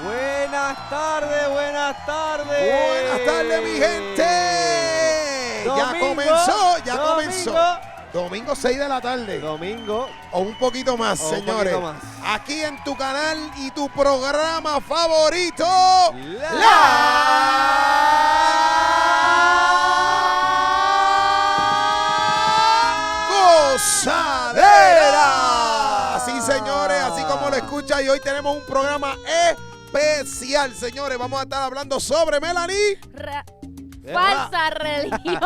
Buenas tardes, buenas tardes. Buenas tardes, mi gente. Ya comenzó. Domingo 6 de la tarde. Domingo. O un poquito más, señores. Un poquito más. Aquí en tu canal y tu programa favorito. Gozadera. Sí, señores, así como lo escucha. Y hoy tenemos un programa especial, señores. Vamos a estar hablando sobre Melanie. Falsa religión.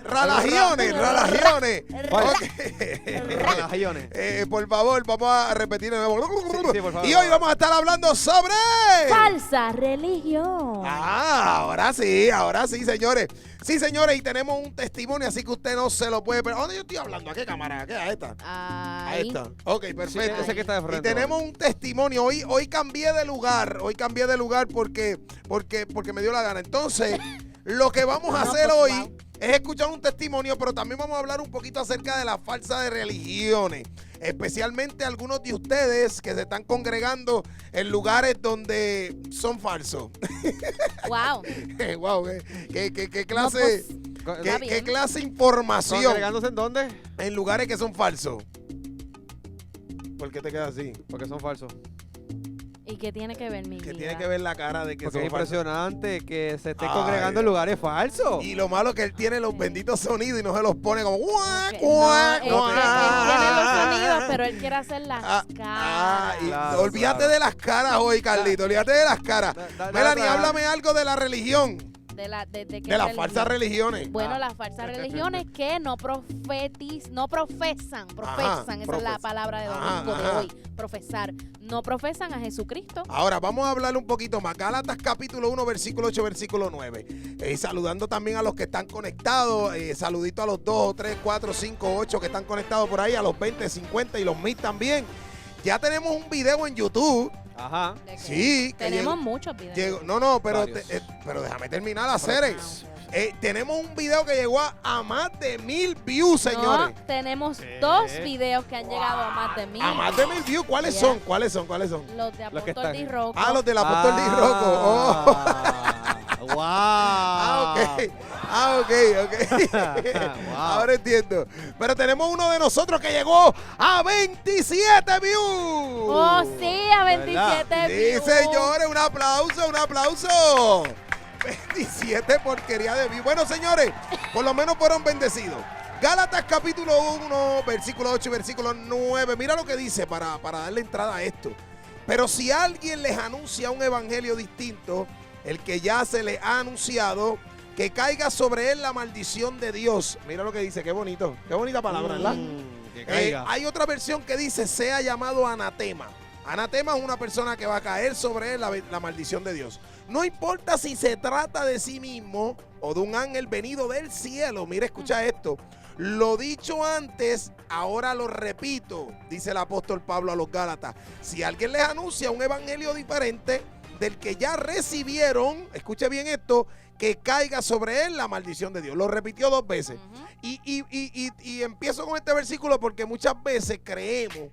Relaciones. Por favor, vamos a repetir de nuevo. Sí, por favor. Y hoy vamos a estar hablando sobre... Falsa religión. Ahora sí, señores. Sí, señores, y tenemos un testimonio, así que usted no se lo puede perder. ¿A dónde yo estoy hablando? ¿A qué cámara? ¿A qué? ¿A esta? A esta. Ok, perfecto. Sí, ese que está de frente. Y tenemos un testimonio. Hoy cambié de lugar. Porque me dio la gana. Entonces, lo que vamos a hacer hoy es escuchar un testimonio, pero también vamos a hablar un poquito acerca de la falsa de religiones. Especialmente algunos de ustedes que se están congregando en lugares donde son falsos. Wow. Wow, qué clase, qué clase de información. ¿Congregándose en dónde? En lugares que son falsos. ¿Por qué te quedas así? Porque son falsos. ¿Y qué tiene que ver mi vida? Que tiene que ver la cara de que Porque son es falsos. impresionante que se esté congregando en lugares falsos. Y lo malo es que él tiene los benditos sonidos y no se los pone como guac, Él guac, tiene los guac. sonidos, pero él quiere hacer las caras. Y Claro, olvídate claro. de las caras hoy, Carlito. Olvídate de las caras. Melanie, háblame algo de la religión. De las Falsas religiones. Bueno, las falsas religiones que no profesan, esa es la palabra de domingo de hoy, profesar, no profesan a Jesucristo. Ahora, vamos a hablar un poquito más. Gálatas capítulo 1, versículo 8, versículo 9. Saludando también a los que están conectados. Saludito a los 2, 3, 4, 5, 8 que están conectados por ahí, a los 20, 50 y los 1000 también. Ya tenemos un video en YouTube. Ajá. Sí. Tenemos muchos videos. Pero déjame terminar la serie. Tenemos un video que llegó a más de 1000 views, señores. No, tenemos 2 videos que han llegado a más de 1000. A más de 1000 views. ¿Cuáles son? ¿Cuáles son? Los de Apóstol Di Rocco. Los del Apóstol Di Rocco. Wow. Ok. Wow. Ahora entiendo. Pero tenemos uno de nosotros que llegó a 27 views. Oh, sí, a 27 views. Sí, señores, un aplauso. 27 porquería de views. Bueno, señores, por lo menos fueron bendecidos. Gálatas capítulo 1, versículo 8 y versículo 9. Mira lo que dice para darle entrada a esto. Pero si alguien les anuncia un evangelio distinto, el que ya se le ha anunciado, que caiga sobre él la maldición de Dios. Mira lo que dice, qué bonito. Qué bonita palabra, ¿verdad? Que caiga. Hay otra versión que dice, sea llamado anatema. Anatema es una persona que va a caer sobre él la maldición de Dios. No importa si se trata de sí mismo o de un ángel venido del cielo. Mira, escucha esto. Lo dicho antes, ahora lo repito, dice el apóstol Pablo a los Gálatas. Si alguien les anuncia un evangelio diferente del que ya recibieron, escuche bien esto, que caiga sobre él la maldición de Dios. Lo repitió 2 veces. Y empiezo con este versículo porque muchas veces creemos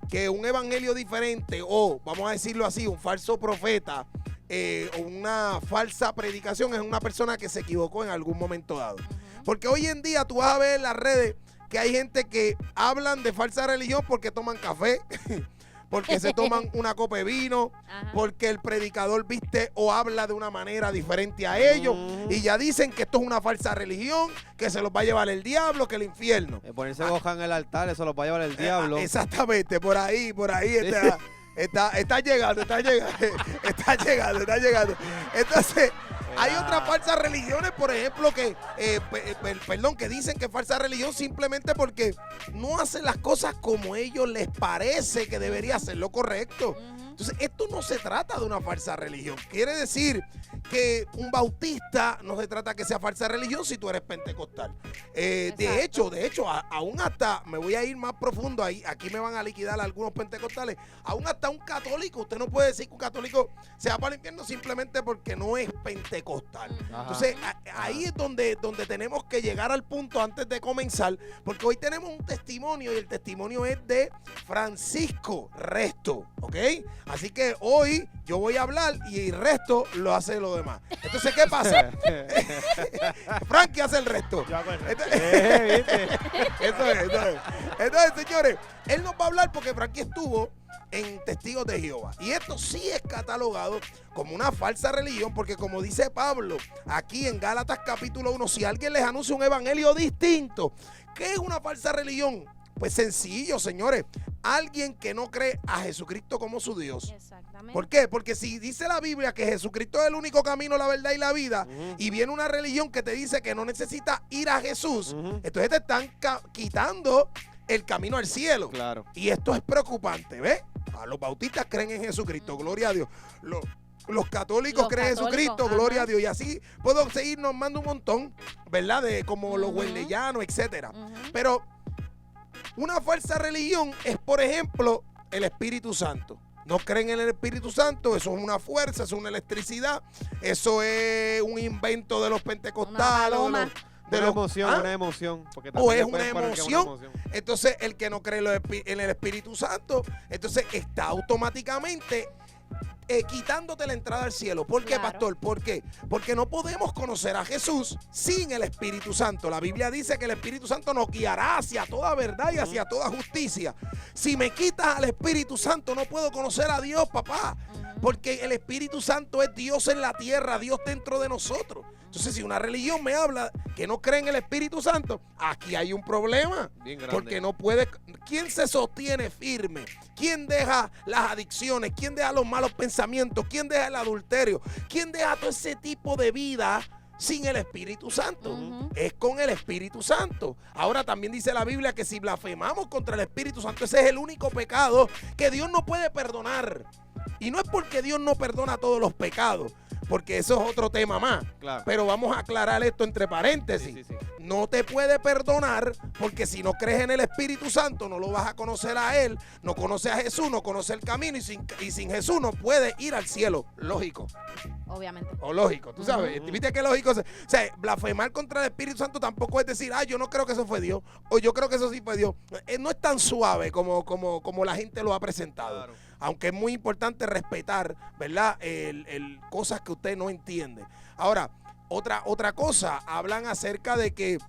que un evangelio diferente o, vamos a decirlo así, un falso profeta o una falsa predicación es una persona que se equivocó en algún momento dado. Porque hoy en día tú vas a ver en las redes que hay gente que hablan de falsa religión porque toman café, porque se toman una copa de vino, porque el predicador viste o habla de una manera diferente a ellos y ya dicen que esto es una falsa religión, que se los va a llevar el diablo, que el infierno. Ponerse boja en el altar, eso los va a llevar el diablo. Exactamente, por ahí está llegando. Entonces, Hay otras falsas religiones, por ejemplo, que, que dicen que es falsa religión simplemente porque no hacen las cosas como ellos les parece que debería ser lo correcto. Entonces, esto no se trata de una falsa religión. Quiere decir que un bautista no se trata que sea falsa religión si tú eres pentecostal. De hecho, aún hasta, me voy a ir más profundo, aquí me van a liquidar algunos pentecostales, aún hasta un católico, usted no puede decir que un católico se va para el infierno simplemente porque no es pentecostal. Ajá. Entonces, ahí es donde tenemos que llegar al punto antes de comenzar, porque hoy tenemos un testimonio y el testimonio es de Francisco Resto, ¿ok? Así que hoy yo voy a hablar y el resto lo hace lo demás. Entonces, ¿qué pasa? Frankie hace el resto. ¿Viste? Eso es. Entonces, señores, él nos va a hablar porque Frankie estuvo en Testigos de Jehová. Y esto sí es catalogado como una falsa religión, porque como dice Pablo, aquí en Gálatas capítulo 1, si alguien les anuncia un evangelio distinto, ¿qué es una falsa religión? Pues sencillo, señores. Alguien que no cree a Jesucristo como su Dios. Exactamente. ¿Por qué? Porque si dice la Biblia que Jesucristo es el único camino, la verdad y la vida, y viene una religión que te dice que no necesita ir a Jesús, entonces te están quitando el camino al cielo. Claro. Y esto es preocupante, ¿ves? Los bautistas creen en Jesucristo, gloria a Dios. Los católicos creen en Jesucristo, gloria a Dios. Y así puedo seguir nombrando un montón, ¿verdad? De como los hueleyanos, etcétera. Pero una falsa religión es, por ejemplo, el Espíritu Santo. No creen en el Espíritu Santo, eso es una fuerza, eso es una electricidad, eso es un invento de los pentecostales. Una emoción. Porque O es también una pueden poner que es emoción. Entonces, el que no cree en el Espíritu Santo, entonces está automáticamente quitándote la entrada al cielo. ¿Por qué, pastor? ¿Por qué? Porque no podemos conocer a Jesús sin el Espíritu Santo. La Biblia dice que el Espíritu Santo nos guiará hacia toda verdad y hacia toda justicia. Si me quitas al Espíritu Santo, no puedo conocer a Dios, papá. Porque el Espíritu Santo es Dios en la tierra, Dios dentro de nosotros. Entonces, si una religión me habla que no cree en el Espíritu Santo, aquí hay un problema. Bien grande. Porque no puede. ¿Quién se sostiene firme? ¿Quién deja las adicciones? ¿Quién deja los malos pensamientos? ¿Quién deja el adulterio? ¿Quién deja todo ese tipo de vida sin el Espíritu Santo? Es con el Espíritu Santo. Ahora también dice la Biblia que si blasfemamos contra el Espíritu Santo, ese es el único pecado que Dios no puede perdonar. Y no es porque Dios no perdona todos los pecados, porque eso es otro tema más. Claro. Pero vamos a aclarar esto entre paréntesis. Sí. No te puede perdonar porque si no crees en el Espíritu Santo no lo vas a conocer a Él, no conoces a Jesús, no conoces el camino y sin Jesús no puedes ir al cielo. Lógico. Obviamente. O lógico, tú sabes. ¿Viste qué lógico? O sea, blasfemar contra el Espíritu Santo tampoco es decir, yo no creo que eso fue Dios, o yo creo que eso sí fue Dios. No es tan suave como la gente lo ha presentado. Claro. Aunque es muy importante respetar, ¿verdad? Cosas que usted no entiende. Ahora, otra cosa, hablan acerca de que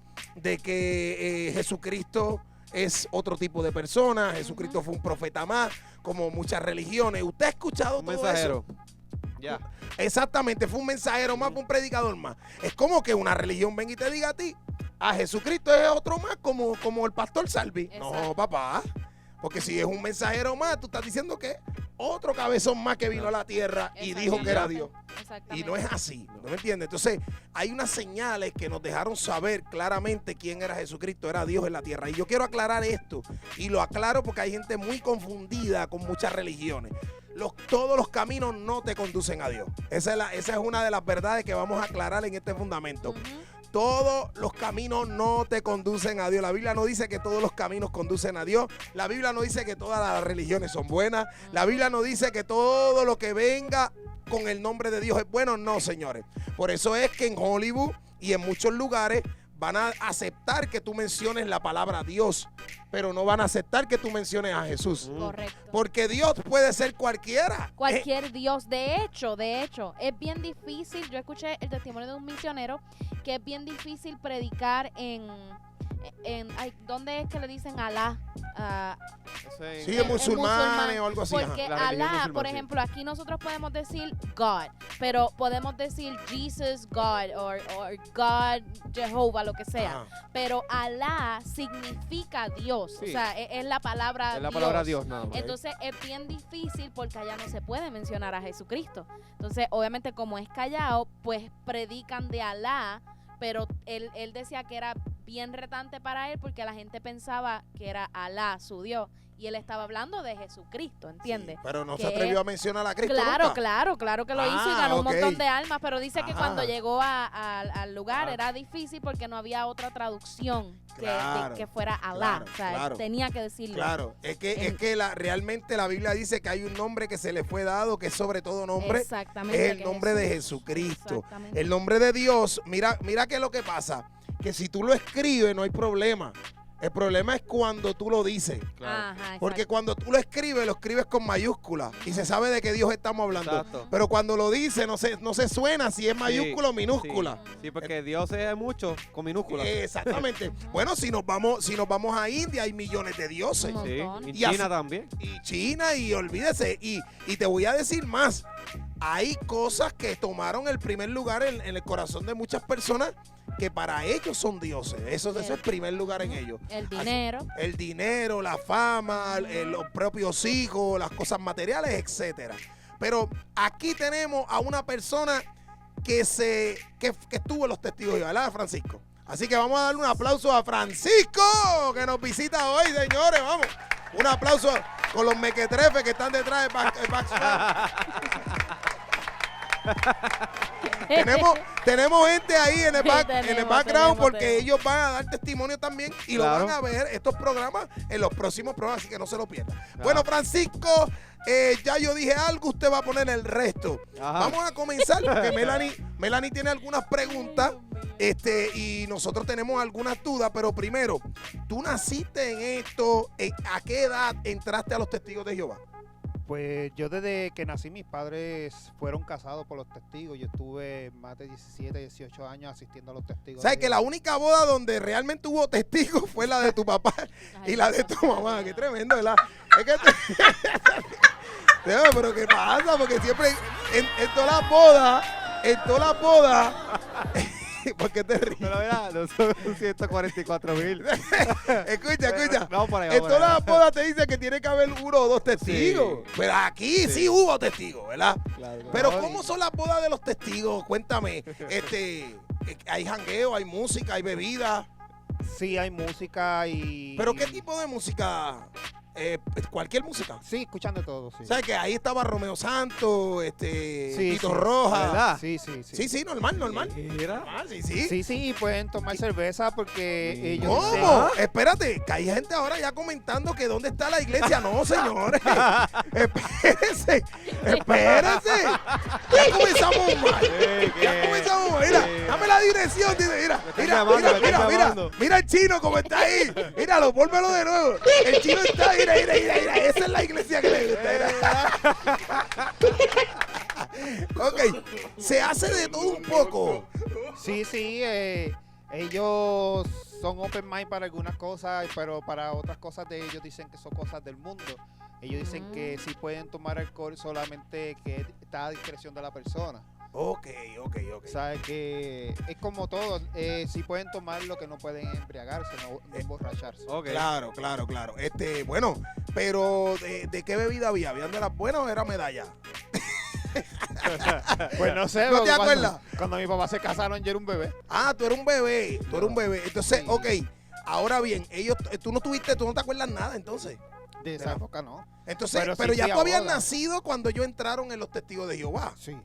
Jesucristo es otro tipo de persona, Jesucristo fue un profeta más, como muchas religiones. ¿Usted ha escuchado Un todo mensajero. eso? Ya. Exactamente, fue un mensajero más, fue un predicador más. Es como que una religión venga y te diga a ti, a Jesucristo es otro más, como el pastor Salvi. Exacto. No, papá. Porque si es un mensajero más, tú estás diciendo que otro cabezón más que vino a la tierra y dijo que era Dios. Y no es así, ¿no me entiendes? Entonces, hay unas señales que nos dejaron saber claramente quién era Jesucristo, era Dios en la tierra. Y yo quiero aclarar esto, y lo aclaro porque hay gente muy confundida con muchas religiones. Todos los caminos no te conducen a Dios. Esa es una de las verdades que vamos a aclarar en este fundamento. Todos los caminos no te conducen a Dios. La Biblia no dice que todos los caminos conducen a Dios. La Biblia no dice que todas las religiones son buenas. La Biblia no dice que todo lo que venga con el nombre de Dios es bueno. No, señores. Por eso es que en Hollywood y en muchos lugares van a aceptar que tú menciones la palabra Dios, pero no van a aceptar que tú menciones a Jesús. Correcto. Porque Dios puede ser cualquiera. Cualquier Dios. De hecho, es bien difícil. Yo escuché el testimonio de un misionero que es bien difícil predicar en ¿dónde es que le dicen Alá? Eso es- Sí, en musulmanes o algo así. ajá. Porque La religión Alá, musulmán, por sí. ejemplo, aquí nosotros podemos decir God, pero podemos decir Jesus God o God Jehová, lo que sea. Ajá. Pero Alá significa Dios, Sí. o sea, es la palabra Es la Dios. palabra Dios, nada más. Entonces es bien difícil porque allá no se puede mencionar a Jesucristo. Entonces, obviamente, como es callado, pues predican de Alá, pero él decía que era bien retante para él porque la gente pensaba que era Alá, su Dios, y él estaba hablando de Jesucristo, ¿entiendes? Sí, pero no se Que atrevió a mencionar a Cristo Claro, nunca. claro que lo hizo y Ah, ganó ok. un montón de almas, pero dice que Ajá. cuando llegó al lugar Ah. era difícil porque no había otra traducción Claro, que fuera Alá, claro, o sea, él claro. tenía que decirlo. Claro, es que realmente la Biblia dice que hay un nombre que se le fue dado, que es sobre todo nombre, Exactamente, es el que nombre de Jesús. Jesucristo. Exactamente. El nombre de Dios, mira qué es lo que pasa, que si tú lo escribes no hay problema. El problema es cuando tú lo dices. Claro. Ajá, Porque exacto. cuando tú lo escribes con mayúsculas y se sabe de qué Dios estamos hablando. Exacto. Pero cuando lo dice no se suena si es mayúscula o minúscula. Sí, porque Dios es mucho con minúsculas. Exactamente. Bueno, si nos vamos a India hay millones de dioses. Un Sí, montón. y Y China así- también. Y China, y olvídese. Y te voy a decir más. Hay cosas que tomaron el primer lugar en el corazón de muchas personas que para ellos son dioses. Eso es el primer lugar en ellos. El dinero. El dinero, la fama, los propios hijos, las cosas materiales, etcétera. Pero aquí tenemos a una persona que estuvo en los testigos de Jehová, ¿verdad, Francisco? Así que vamos a darle un aplauso a Francisco, que nos visita hoy, señores. Vamos. Un aplauso con los mequetrefes que están detrás de tenemos gente ahí en el background Tenemos. porque ellos van a dar testimonio también y Claro. lo van a ver estos programas en los próximos programas, así que no se lo pierdan. Ah. Bueno, Francisco, ya yo dije algo, usted va a poner el resto. Ajá. Vamos a comenzar porque Melanie tiene algunas preguntas y nosotros tenemos algunas dudas, pero primero, tú naciste en esto, ¿a qué edad entraste a los testigos de Jehová? Pues yo desde que nací mis padres fueron casados por los testigos. Yo estuve más de 17, 18 años asistiendo a los testigos. ¿Sabes de que la Jehová. única boda donde realmente hubo testigos fue la de tu papá y la de tu mamá? Qué tremendo, ¿verdad? Es que no, pero ¿qué pasa? Porque siempre en todas las bodas, ¿por qué te ríes? Pero mira, no son 144,000. Escucha. Vamos por ahí, En vamos por todas ahí. las bodas te dicen que tiene que haber uno o dos testigos. Sí. Pero aquí sí. Sí. Hubo testigos, ¿verdad? Claro. Pero No, ¿cómo son las bodas de los testigos? Cuéntame. Hay jangueo, hay música, hay bebida. Sí, hay música y... ¿Pero qué tipo de música? Cualquier música. Sí, escuchando todo, sí. ¿Sabes que ahí estaba Romeo Santos, Sí, Tito sí. Roja? ¿Verdad? Sí. Sí, normal. Mira. Ah, sí. Sí, y pueden tomar cerveza porque Sí. ellos... ¿Cómo? Espérate, que hay gente ahora ya comentando que dónde está la iglesia. No, señores. Espérense. Ya comenzamos mal. Ya comenzamos mal. Mira, dame la dirección. Mira, están llamando, me están llamando. mira el chino como está ahí. Míralo, pónmelo de nuevo. El chino está ahí. Mira. Esa es la iglesia que le gusta. Ok, se hace de todo un poco. Sí, ellos son open mind para algunas cosas, pero para otras cosas de ellos dicen que son cosas del mundo. Ellos dicen que sí pueden tomar alcohol, solamente que está a discreción de la persona. Ok. O sea, que es como todo, sí pueden tomar lo que no pueden embriagarse, no emborracharse. Ok. Claro. Bueno, pero ¿de qué bebida había? ¿Habían de las buenas o era medalla? Pues no sé, ¿No te cuando- acuerdas? Cuando mi papá se casaron yo era un bebé. Ah, tú eres un bebé. Entonces, Sí. ok. Ahora bien, tú no te acuerdas nada entonces. De esa época no. Entonces, Pero pero sí ya fui a tú habías boda. nacido cuando ellos entraron en los testigos de Jehová. Sí.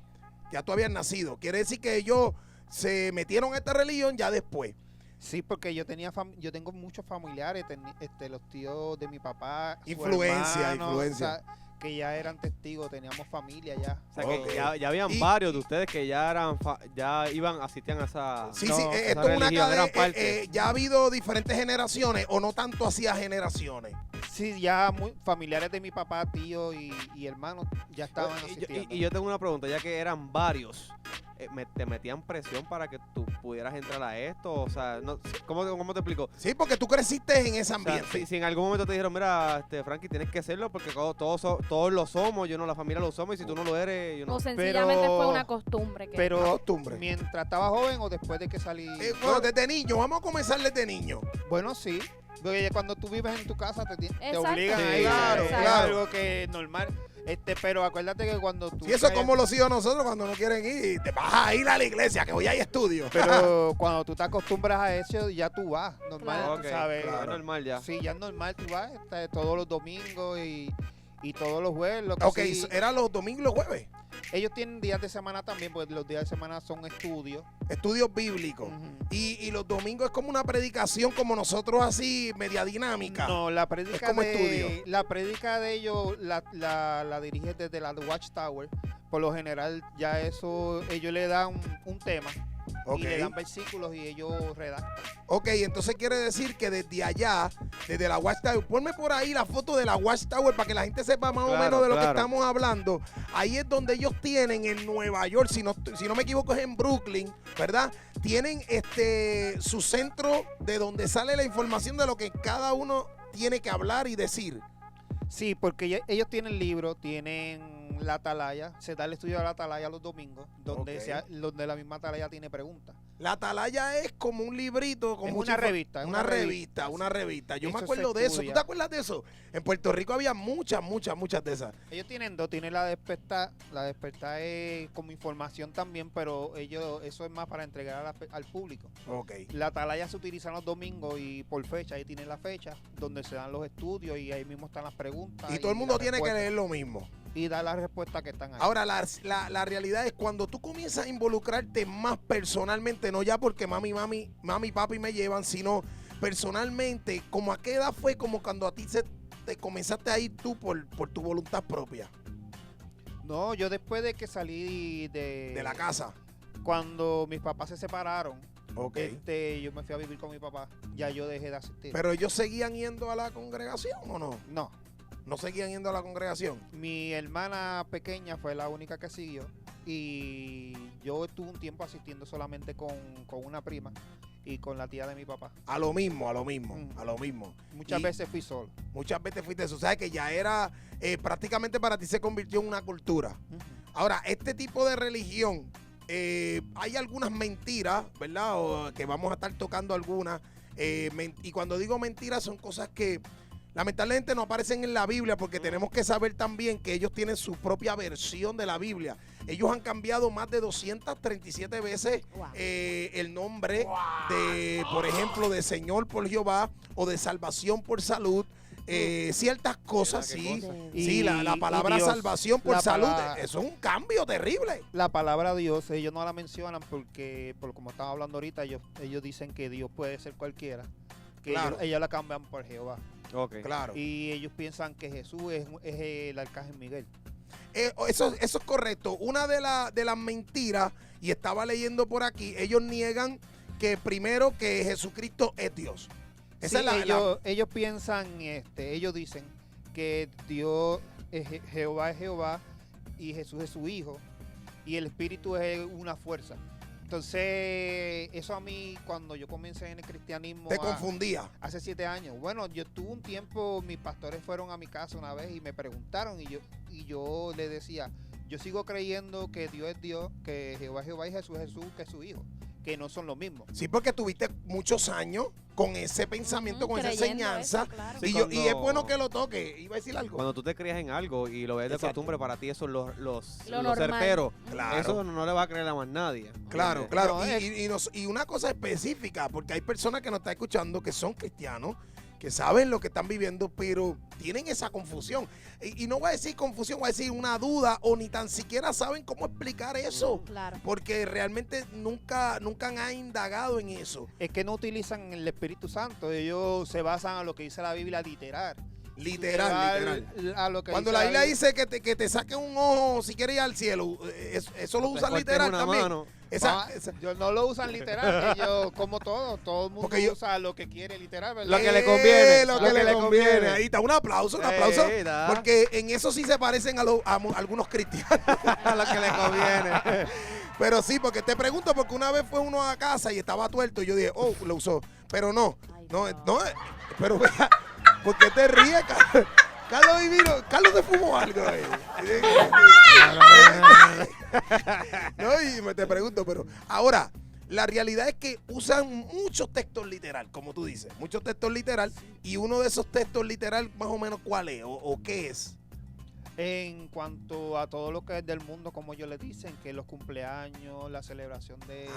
Ya tú habías nacido. Quiere decir que ellos se metieron a esta religión ya después. Sí, porque yo tengo muchos familiares, los tíos de mi papá, su Influencia. o sea, que ya eran testigos, teníamos familia ya. O sea Ok. que ya habían Y- varios de ustedes que ya asistían a esa. Sí, no, sí, a esa esto es una religión, eran cadena. parte. Ya ha habido diferentes generaciones o no tanto hacía generaciones. Sí, ya familiares de mi papá, tío y hermanos ya estaban Y asistiendo. yo tengo una pregunta, ya que eran varios. te metían presión para que tú pudieras entrar a esto, o sea, no, ¿cómo te explico? Sí, porque tú creciste en ese O sea, ambiente. si en algún momento te dijeron, mira, Frankie, tienes que hacerlo porque todos lo somos, yo no, la familia lo somos, y si tú no lo eres, yo no. O sencillamente Pero- fue una costumbre. Una Pero costumbre. mientras estaba joven o después de que salí. Bueno, desde niño, vamos a comenzar desde niño. Bueno, sí. Porque cuando tú vives en tu casa te Exacto. obligan Sí, a ir. claro, Es claro. algo que es normal. Pero acuérdate que cuando tú. Si eso es caes- como los hijos nosotros cuando no quieren ir, te vas a ir a la iglesia, que hoy hay estudio. Pero cuando tú te acostumbras a eso, ya tú vas. Normal, Claro. Ok, tú sabes. claro, es normal ya. Sí, ya es normal, tú vas todos los domingos y todos los jueves. Lo que Ok, sí, ¿eran los domingos y los jueves? ellos tienen días de semana también, porque los días de semana son estudios. Estudios bíblicos. Ujú. Y los domingos es como una predicación como nosotros así, media dinámica. No, la prédica Es como de estudio. la prédica de ellos la dirige desde la Watchtower. Por lo general, ya eso, ellos le dan un tema Ok. y le dan versículos y ellos redactan. Ok, entonces quiere decir que desde allá, desde la Watchtower, ponme por ahí la foto de la Watchtower para que la gente sepa más o Claro, menos de lo que claro. estamos hablando. Ahí es donde ellos tienen en Nueva York, si no me equivoco es en Brooklyn, ¿verdad? Tienen su centro de donde sale la información de lo que cada uno tiene que hablar y decir. Sí, porque ellos tienen libros, tienen la atalaya, se da el estudio de la atalaya los domingos, donde, Ok. donde la misma atalaya tiene preguntas. La atalaya es como un librito, como Es mucha una revista, es Una una revista, revista, una sí. revista. Yo me Eso acuerdo se de eso. ¿Tú estudia. te acuerdas de eso? En Puerto Rico había muchas de esas. Ellos tienen dos, tienen la despertar es como información también, pero eso es más para entregar al público. Ok. La atalaya se utiliza los domingos y por fecha, ahí tienen la fecha donde se dan los estudios y ahí mismo están las preguntas. Y todo el mundo las tiene que respuestas. leer lo mismo. Y dar las respuestas que están ahí. Ahora, la realidad es cuando tú comienzas a involucrarte más personalmente, no ya porque mami, papi me llevan, sino personalmente, como a qué edad fue como cuando a ti te comenzaste a ir tú por tu voluntad propia No, yo después de que salí de la casa. cuando mis papás se separaron, Ok. yo me fui a vivir con mi papá, ya yo dejé de asistir. Pero ellos seguían yendo a la congregación o no? No, No seguían yendo a la congregación. mi hermana pequeña fue la única que siguió y yo estuve un tiempo asistiendo solamente con una prima y con la tía de mi papá. A lo mismo. Mm. A lo mismo. Muchas Y- veces fui solo. Muchas veces fuiste eso. O sea, que ya era, prácticamente para ti se convirtió en una cultura. Ahora, este tipo de religión, hay algunas mentiras, ¿verdad? Que vamos a estar tocando algunas. Y cuando digo mentiras, son cosas que lamentablemente no aparecen en la Biblia, porque tenemos que saber también que ellos tienen su propia versión de la Biblia. Ellos han cambiado más de 237 veces Wow. el nombre de, por ejemplo, de Señor por Jehová o de salvación por salud. Ciertas cosas, ¿Qué sí. cosa? Sí, la Y palabra Dios, salvación por la salud, palabra- eso es un cambio terrible. La palabra Dios, ellos no la mencionan porque, por como estaba hablando ahorita, ellos dicen que Dios puede ser cualquiera. Que Claro. ellos la cambian por Jehová. Ok. Claro. Y ellos piensan que Jesús es el arcángel Miguel. Eso es correcto. Una de las mentiras, y estaba leyendo por aquí, ellos niegan que primero que Jesucristo es Dios. Esa Sí, es ellos piensan, ellos dicen que Dios, Jehová es Jehová y Jesús es su hijo y el Espíritu es una fuerza. Entonces, eso a mí, cuando yo comencé en el cristianismo te confundía. hace 7 años, bueno, yo tuve un tiempo, mis pastores fueron a mi casa una vez y me preguntaron y yo les decía, yo sigo creyendo que Dios es Dios, que Jehová es Jehová y Jesús es Jesús, que es su hijo, que no son lo mismo. Sí, porque tuviste muchos años con ese pensamiento, con esa Creyendo enseñanza. eso, claro. Sí, Y cuando- es bueno que lo toque. Iba a decir algo. Cuando tú te crías en algo y lo ves de Exacto. costumbre, para ti eso es lo Lo normal. certero. Claro. Eso no le va a creer a más nadie. Claro, ¿Entiendes? claro. No, Y una cosa específica, porque hay personas que nos están escuchando que son cristianos, que saben lo que están viviendo, pero tienen esa confusión. Y no voy a decir confusión, voy a decir una duda, o ni tan siquiera saben cómo explicar eso, Claro. porque realmente nunca han indagado en eso. Es que no utilizan el Espíritu Santo, ellos se basan a lo que dice la Biblia literal. Literal. A lo que Cuando dice la Biblia dice que te saque un ojo si quieres ir al cielo, eso lo Te usan cortes literal una también. mano. Yo no lo usan literal, ellos como todo el mundo Porque yo- usa lo que quiere literal, ¿verdad? Lo que le conviene, Lo que le conviene. Ahí está, un aplauso. Sí, da. Porque en eso sí se parecen a algunos cristianos. A lo que le conviene. Pero sí, porque te pregunto, porque una vez fue uno a casa y estaba tuerto y yo dije, oh, lo usó. Pero no, Ay, no, Dios. no, pero vea, ¿por qué te ríes, Carlos? Carlos Divino, Carlos te fumó algo. No, y te pregunto, pero ahora, la realidad es que usan muchos textos literal, como tú dices, muchos textos literal, y uno de esos textos literal, más o menos, ¿cuál es o qué es? En cuanto a todo lo que es del mundo, como ellos le dicen, que los cumpleaños, la celebración de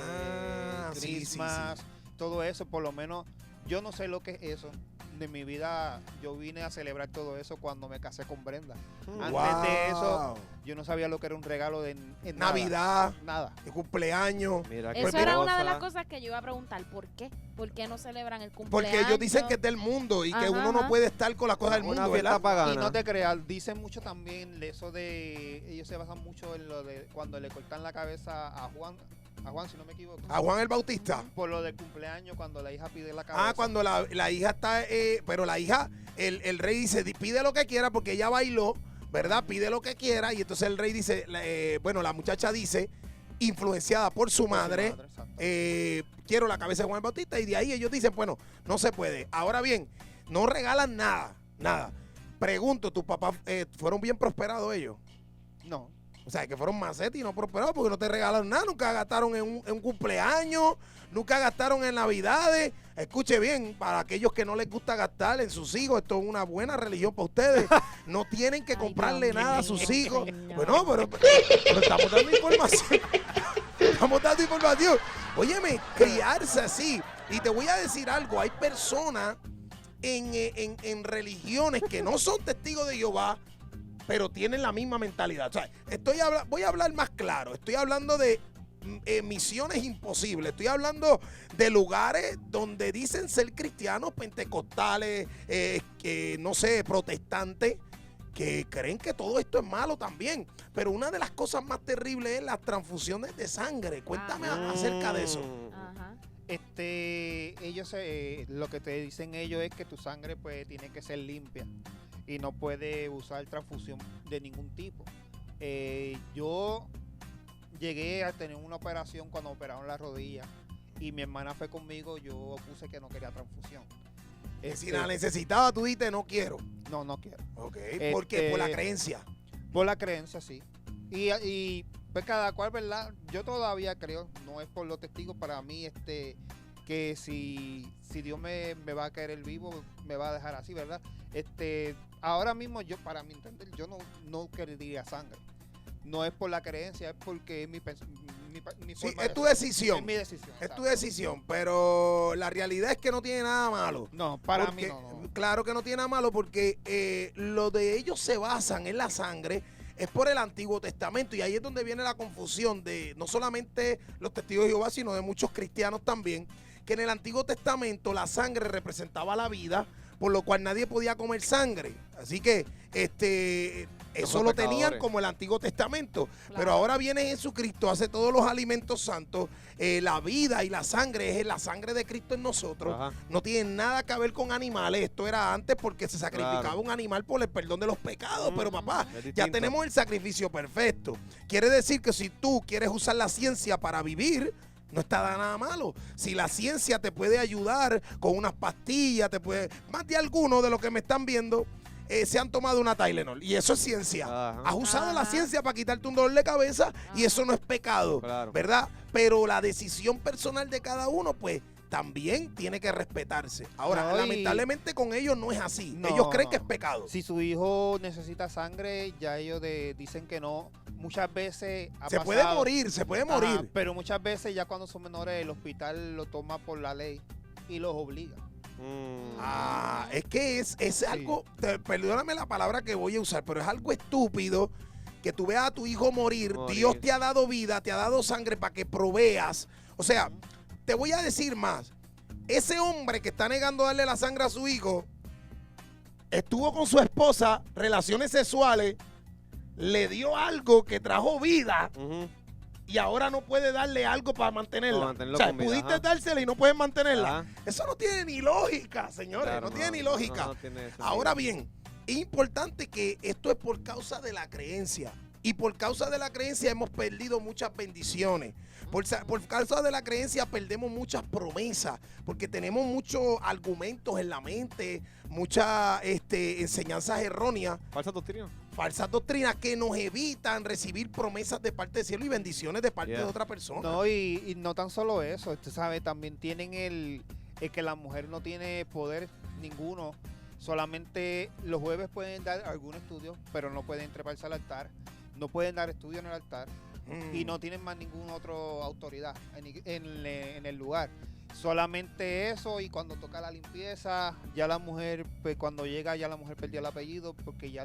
Christmas, todo eso, por lo menos yo no sé lo que es eso. De mi vida yo vine a celebrar todo eso cuando me casé con Brenda. Antes de eso, yo no sabía lo que era un regalo en Navidad, nada. de cumpleaños. Mira, Eso Pues era mira, una de las cosas que yo iba a preguntar. ¿Por qué? ¿Por qué no celebran el cumpleaños? Porque ellos dicen que es del mundo y que Ajá, uno no ajá. puede estar con las cosas del una mundo, fiesta ¿verdad? pagana. Y no te creas, dicen mucho también de eso de, ellos se basan mucho en lo de cuando le cortan la cabeza a Juan si no me equivoco. A Juan el Bautista. Por lo del cumpleaños, cuando la hija pide la cabeza. Ah, cuando la hija está, pero la hija, el rey dice, pide lo que quiera porque ella bailó, ¿verdad? Pide lo que quiera y entonces el rey dice, bueno, la muchacha dice, influenciada por su madre, exacto. quiero la cabeza de Juan el Bautista y de ahí ellos dicen, bueno, no se puede. Ahora bien, no regalan nada. Pregunto, ¿tus papás fueron bien prosperados ellos? No. O sea, que fueron macetes y no prosperados porque no te regalaron nada, nunca gastaron en un cumpleaños, nunca gastaron en Navidades. Escuche bien, para aquellos que no les gusta gastar en sus hijos, esto es una buena religión para ustedes. No tienen que Ay, comprarle Dios nada a mío, sus hijos. señor. Bueno, pero estamos dando información. Estamos dando información. Óyeme, criarse así. Y te voy a decir algo, hay personas en religiones que no son testigos de Jehová, pero tienen la misma mentalidad. O sea, voy a hablar más claro. Estoy hablando de misiones imposibles. Estoy hablando de lugares donde dicen ser cristianos, pentecostales, no sé, protestantes, que creen que todo esto es malo también. Pero una de las cosas más terribles es las transfusiones de sangre. Cuéntame acerca de eso. Ajá. Ellos, lo que te dicen ellos es que tu sangre pues tiene que ser limpia y no puede usar transfusión de ningún tipo. Yo llegué a tener una operación cuando operaron la rodilla y mi hermana fue conmigo, yo puse que no quería transfusión. Si la necesitaba, tú dices, no quiero. No quiero. Ok, ¿por qué? Por la creencia. Por la creencia, sí. Y pues cada cual, ¿verdad? Yo todavía creo, no es por los testigos, para mí, que si Dios me va a querer vivo, me va a dejar así, ¿verdad? Ahora mismo yo, para mi entender, yo no querría sangre. No es por la creencia, es porque es mi Sí, forma es de tu ser. decisión. Es mi decisión. Es tu exacto. decisión, pero la realidad es que no tiene nada malo. No, para Porque, mí no. Claro que no tiene nada malo porque lo de ellos se basan en la sangre, es por el Antiguo Testamento. Y ahí es donde viene la confusión de no solamente los testigos de Jehová, sino de muchos cristianos también, que en el Antiguo Testamento la sangre representaba la vida, por lo cual nadie podía comer sangre. Así que eso lo tenían pecadores. como el Antiguo Testamento. Claro. Pero ahora viene Jesucristo, hace todos los alimentos santos. La vida y la sangre es la sangre de Cristo en nosotros. Ajá. No tiene nada que ver con animales. Esto era antes porque se sacrificaba Claro. un animal por el perdón de los pecados. Pero papá, Es ya distinto. tenemos el sacrificio perfecto. Quiere decir que si tú quieres usar la ciencia para vivir, no está nada malo. Si la ciencia te puede ayudar con unas pastillas, más de algunos de los que me están viendo se han tomado una Tylenol. Y eso es ciencia. Ajá. Has usado la Ajá. ciencia para quitarte un dolor de cabeza y eso no es pecado, Claro. ¿verdad? Pero la decisión personal de cada uno, pues, también tiene que respetarse. Ahora, No, y- lamentablemente con ellos no es así. No, Ellos creen no. que es pecado. Si su hijo necesita sangre, ya ellos dicen que no. Muchas veces Se puede morir. Ajá, pero muchas veces ya cuando son menores el hospital lo toma por la ley y los obliga. Es que es algo, perdóname la palabra que voy a usar, pero es algo estúpido que tú veas a tu hijo morir. Dios te ha dado vida, te ha dado sangre para que proveas. O sea, te voy a decir más. Ese hombre que está negando darle la sangre a su hijo, estuvo con su esposa, relaciones sexuales, le dio algo que trajo vida Ujú. y ahora no puede darle algo para mantenerla. Para mantenerlo O sea, con vida, pudiste ajá. dársela y no puedes mantenerla. Ajá. Eso no tiene ni lógica, señores. Claro, no tiene ni lógica. no tiene sentido. Ahora bien, es importante que esto es por causa de la creencia. Y por causa de la creencia hemos perdido muchas bendiciones. Por causa de la creencia perdemos muchas promesas, porque tenemos muchos argumentos en la mente, muchas enseñanzas erróneas, Falsa doctrina. falsas doctrinas que nos evitan recibir promesas de parte del cielo y bendiciones de parte de otra persona. No, y no tan solo eso, usted sabe, también tienen el que la mujer no tiene poder ninguno. Solamente los jueves pueden dar algún estudio, pero no pueden treparse al altar. No pueden dar estudio en el altar y no tienen más ninguna otra autoridad en el lugar. Solamente eso, y cuando toca la limpieza, ya la mujer, pues cuando llega ya la mujer perdió el apellido, porque ya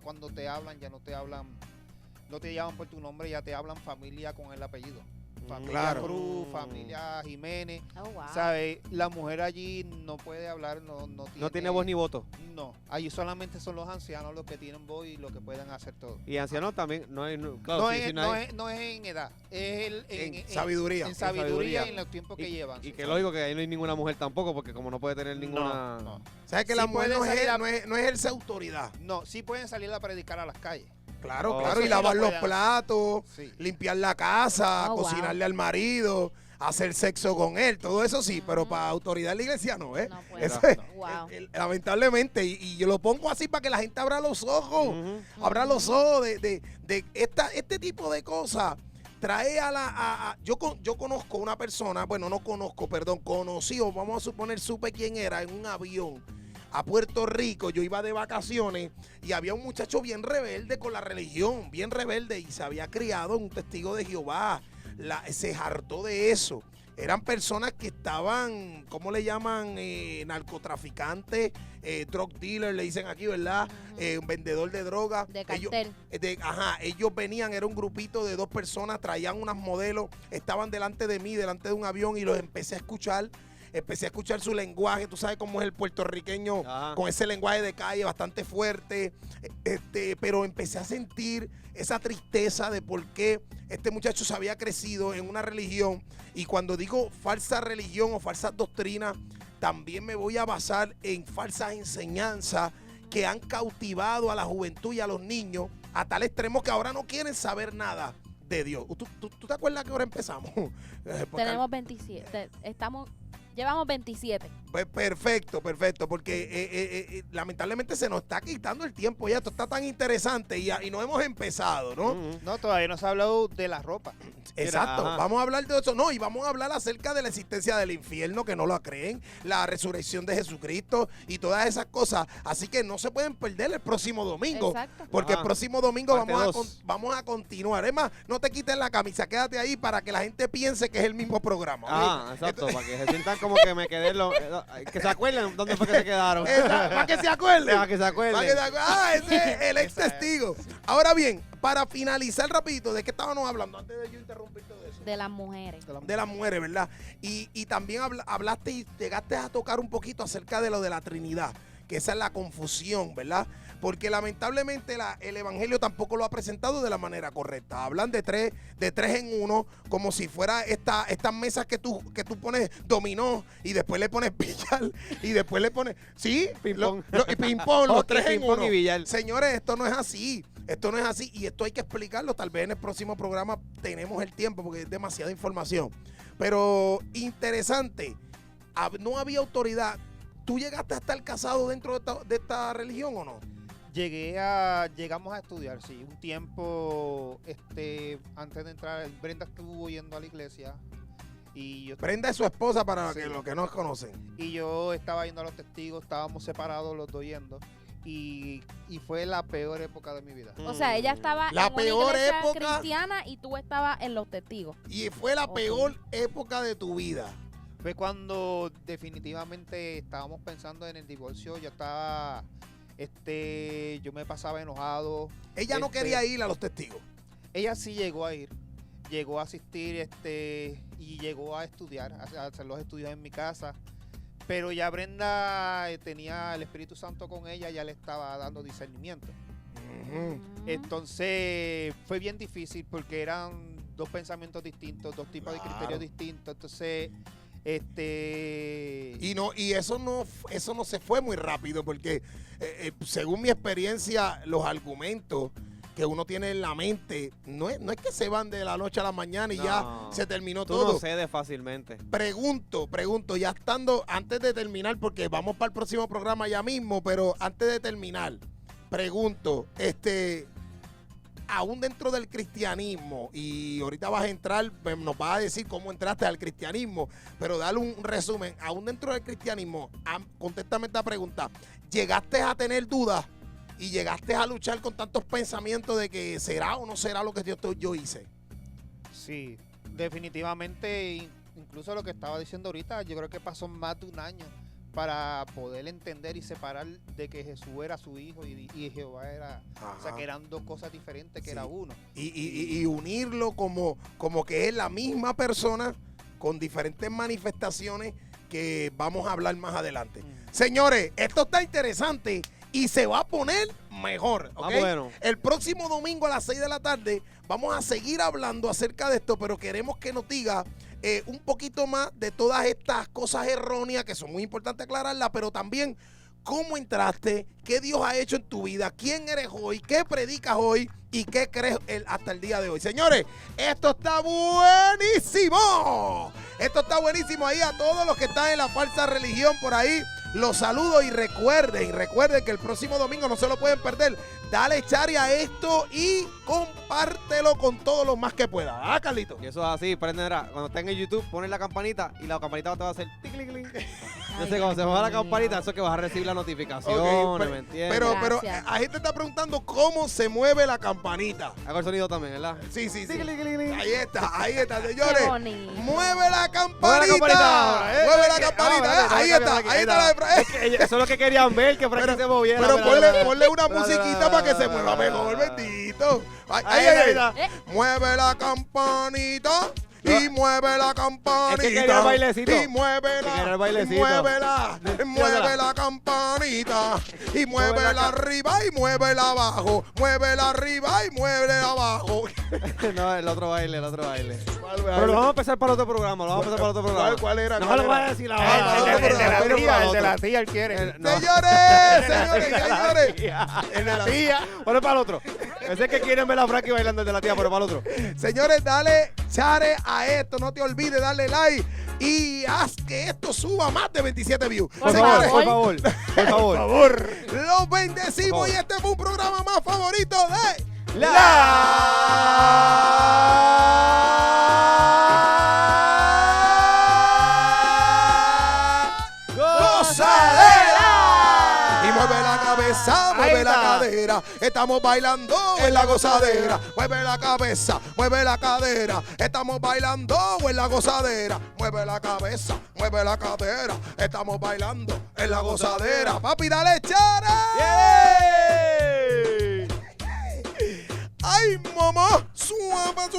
cuando te hablan, ya no te llaman por tu nombre, ya te hablan familia con el apellido. Familia Claro. Cruz, familia Jiménez, Oh, wow. ¿sabe? La mujer allí no puede hablar, no No tiene voz ni voto. No, allí solamente son los ancianos los que tienen voz y los que pueden hacer todo. Y ancianos también, no hay, claro, No, sí, es, sí, no, hay- es, no es en edad, es En sabiduría. en sabiduría sabiduría. y en los tiempos que llevan. Y que lógico que ahí no hay ninguna mujer tampoco, porque como no puede tener ninguna... No, ¿Sabes que Sí la mujer puede salir no ejerce autoridad? no, sí pueden salir a predicar a las calles. Claro, Oh, claro, eso y sí lavar lo los pueden. platos, Sí. limpiar la casa, Oh, wow. cocinarle al marido, hacer sexo con él, todo eso sí, pero Ujú. para autoridad en la iglesia no, ¿eh? No puede. Eso No, es, Wow. lamentablemente, y yo lo pongo así para que la gente abra los ojos, Ujú. abra los ojos de este tipo de cosas. Trae yo conozco una persona, bueno, no conozco, perdón, conocí, o vamos a suponer, supe quién era, en un avión a Puerto Rico. Yo iba de vacaciones y había un muchacho bien rebelde con la religión, bien rebelde, y se había criado en un testigo de Jehová. Se hartó de eso. Eran personas que estaban, ¿cómo le llaman? Narcotraficantes, drug dealer, le dicen aquí, ¿verdad? Ujú. Un vendedor de droga. De Ellos- cartel. ellos venían, era un grupito de 2 personas, traían unas modelos, estaban delante de mí, delante de un avión, y los empecé a escuchar. Empecé a escuchar su lenguaje, tú sabes cómo es el puertorriqueño, Ajá. con ese lenguaje de calle bastante fuerte, pero empecé a sentir esa tristeza de por qué este muchacho se había crecido en una religión. Y cuando digo falsa religión o falsas doctrinas, también me voy a basar en falsas enseñanzas que han cautivado a la juventud y a los niños a tal extremo que ahora no quieren saber nada de Dios. ¿Tú te acuerdas que ahora empezamos? Porque Tenemos 27. Llevamos 27. Pues perfecto, porque lamentablemente se nos está quitando el tiempo ya, esto está tan interesante y no hemos empezado, ¿no? Ujú. No, todavía no se ha hablado de la ropa. Exacto, ajá. vamos a hablar de eso, no, y vamos a hablar acerca de la existencia del infierno, que no lo creen, la resurrección de Jesucristo y todas esas cosas, así que no se pueden perder el próximo domingo. Exacto. Porque el Ajá. próximo domingo Parte dos. vamos a continuar. Es más, no te quites la camisa, quédate ahí para que la gente piense que es el mismo programa. ¿ok? Ah, exacto, para que se sientan como que me quedé, que se acuerden dónde fue que se quedaron. Para que se acuerden. Para que se acuerden. Ese es el ex testigo. Ahora bien, para finalizar rapidito, ¿de qué estábamos hablando? Antes de yo interrumpir todo eso. De las mujeres. De las mujeres, ¿verdad? Y también hablaste y llegaste a tocar un poquito acerca de lo de la Trinidad, que esa es la confusión, ¿verdad? Porque lamentablemente el Evangelio tampoco lo ha presentado de la manera correcta. Hablan de tres en uno, como si fuera estas mesas que tú pones dominó y después le pones billar y después le pones, sí, Ping-pong. y ping-pong, los Ok, 3 en ping-pong uno. y billar. Señores, esto no es así. Esto no es así y esto hay que explicarlo. Tal vez en el próximo programa tenemos el tiempo porque es demasiada información. Pero interesante, no había autoridad. ¿Tú llegaste a estar casado dentro de esta religión o no? Llegamos a estudiar, sí, un tiempo, antes de entrar, Brenda estuvo yendo a la iglesia y yo, Brenda es su esposa para Sí. que los que no conocen. y yo estaba yendo a los testigos, estábamos separados los dos yendo y fue la peor época de mi vida. O sea, ella estaba La en una peor iglesia época. cristiana y tú estabas en los testigos. Y fue la Ok. peor época de tu vida. Fue cuando definitivamente estábamos pensando en el divorcio, yo estaba, yo me pasaba enojado. Ella no quería ir a los testigos. Ella sí llegó a ir, llegó a asistir y llegó a estudiar, a hacer los estudios en mi casa. Pero ya Brenda tenía el Espíritu Santo con ella, ya le estaba dando discernimiento. Ujú. Entonces fue bien difícil porque eran 2 pensamientos distintos, 2 tipos de Claro. criterios distintos. Entonces, Y eso no se fue muy rápido porque según mi experiencia los argumentos que uno tiene en la mente. No es que se van de la noche a la mañana y ya No. se terminó Tú todo. no cedes fácilmente. Pregunto, ya estando, antes de terminar, porque vamos para el próximo programa ya mismo, pero antes de terminar, pregunto, aún dentro del cristianismo, y ahorita vas a entrar, pues, nos vas a decir cómo entraste al cristianismo, pero dale un resumen, aún dentro del cristianismo, contéstame esta pregunta, ¿llegaste a tener dudas y llegaste a luchar con tantos pensamientos de que será o no será lo que yo hice? Sí, definitivamente, incluso lo que estaba diciendo ahorita, yo creo que pasó más de un año para poder entender y separar de que Jesús era su hijo y Jehová era, o sea, Ajá. que eran dos cosas diferentes, que Sí. era uno. Y unirlo como que es la misma persona con diferentes manifestaciones que vamos a hablar más adelante. Señores, esto está interesante y se va a poner mejor, ¿ok? Ah, bueno. El próximo domingo a las 6 de la tarde vamos a seguir hablando acerca de esto, pero queremos que nos diga un poquito más de todas estas cosas erróneas que son muy importantes aclararlas, pero también cómo entraste, qué Dios ha hecho en tu vida, quién eres hoy, qué predicas hoy y qué crees hasta el día de hoy. Señores, esto está buenísimo. Esto está buenísimo. Ahí a todos los que están en la falsa religión por ahí, los saludo y recuerden que el próximo domingo no se lo pueden perder. Dale chari a esto y compártelo con todos los más que puedan. ¿Ah, Carlito? Y eso es así, prenderá. Cuando estés en YouTube, pones la campanita y la campanita te va a hacer tic, clic, clic. Entonces, cuando se mueva la campanita, eso es que vas a recibir las notificaciones, Ok, ¿me entiendes? Pero Gracias. a gente está preguntando cómo se mueve la campanita. Hago el sonido también, ¿verdad? Sí, sí, sí. Tic, clic, clic, clic. Ahí está, Qué señores. bonito. Mueve la campanita. Mueve la campanita ahora, Mueve la campanita. Ahí está la de Es que eso es lo que querían ver, que Frankie se moviera. Pero mira. ponle una Mira, musiquita mira, para que se mira, mueva mira, mejor, mira. bendito. Ahí está. Mueve la campanita. Y mueve la campanita. Es que quería el bailecito. Y muévela. Que quería el bailecito. Y muévela. Mueve la campanita. Y muévela arriba y muévela abajo. Muévela arriba y muévela abajo. No, el otro baile. ¿Cuál, Pero lo vamos a empezar para otro programa, ¿Cuál era? No ¿Cuál me lo era? voy a decir Ah, ahora. el de la Pero para el de la otro. tía, él quiere. No. Señores. El de la tía. Ponle para el otro. Ese es que quieren ver a Frankie bailando el de la tía, pero para el otro. Señores, dale chare a esto. No te olvides darle like y haz que esto suba más de 27 views. Por Señores, favor. Por favor. los bendecimos y este fue un programa más favorito de ¡Gozadera! Y mueve la cabeza, mueve Ahí la está. cadera. Estamos bailando en la gozadera. Mueve la cabeza, mueve la cadera. Estamos bailando en la gozadera. Mueve la cabeza, mueve la cadera. Estamos bailando en la gozadera. Papi, dale chara. ¡Yay! Ay, mamá, suave,